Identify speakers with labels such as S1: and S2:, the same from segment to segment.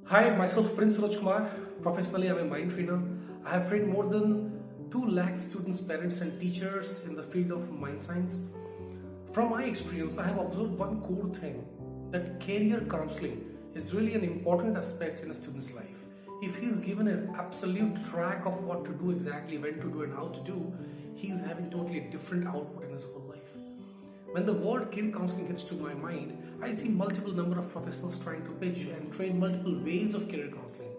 S1: Hi, myself Prince Saroj Kumar. Professionally, I'm a mind trainer. I have trained more than 2 lakh students, parents, and teachers in the field of mind science. From my experience, I have observed one core thing, that career counseling is really an important aspect in a student's life. If he is given an absolute track of what to do exactly, when to do, and how to do, he is having totally different output in his whole life. When the word career counseling hits to my mind, I see multiple number of professionals trying to pitch and train multiple ways of career counseling.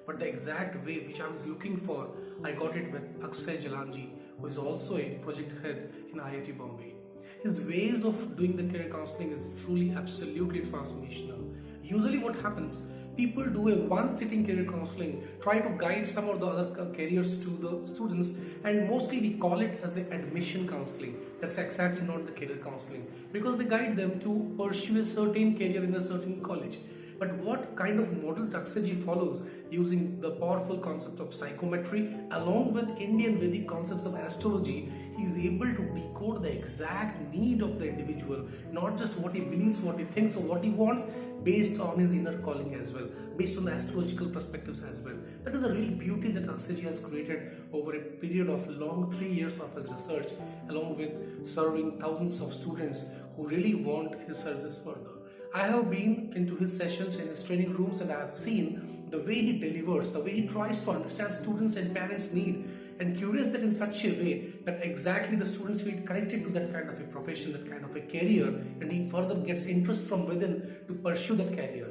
S1: But the exact way which I was looking for, I got it with Akshay Jalan Ji, who is also a project head in IIT Bombay. His ways of doing the career counseling is truly absolutely transformational. Usually what happens, people do a one sitting career counseling, try to guide some of the other careers to the students, and mostly we call it as an admission counseling. That's exactly not the career counseling, because they guide them to pursue a certain career in a certain college. But what kind of model Akshay follows, using the powerful concept of psychometry along with Indian Vedic concepts of astrology, he is able to decode the exact need of the individual, not just what he believes, what he thinks, or what he wants, based on his inner calling as well, based on the astrological perspectives as well. That is a real beauty that Akshay has created over a period of long 3 years of his research, along with serving thousands of students who really want his services further. I have been into his sessions in his training rooms, and I have seen the way he delivers, the way he tries to understand students' and parents' need, and curious that in such a way that exactly the students feel connected to that kind of a profession, that kind of a career, and he further gets interest from within to pursue that career,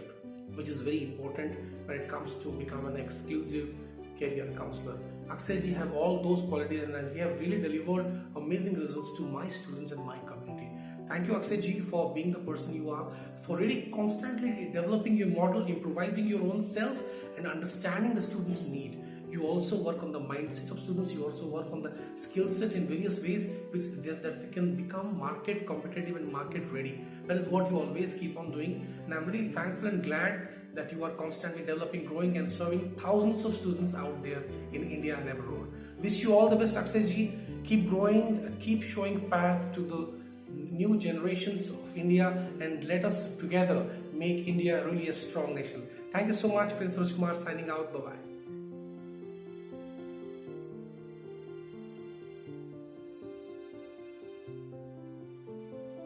S1: which is very important when it comes to become an exclusive career counselor. Akshay ji have all those qualities, and he have really delivered amazing results to my students and my community. Thank you, Akshay ji, for being the person you are, for really constantly developing your model, improvising your own self, and understanding the students' need. You also work on the mindset of students, you also work on the skill set in various ways which that they can become market competitive and market ready. That is what you always keep on doing, and I'm really thankful and glad that you are constantly developing, growing, and serving thousands of students out there in India and abroad. Wish you all the best, Akshay ji. Keep growing, keep showing path to the new generations of India, and let us together make India really a strong nation. Thank you so much. Prince Saroj Kumar signing out. Bye-bye.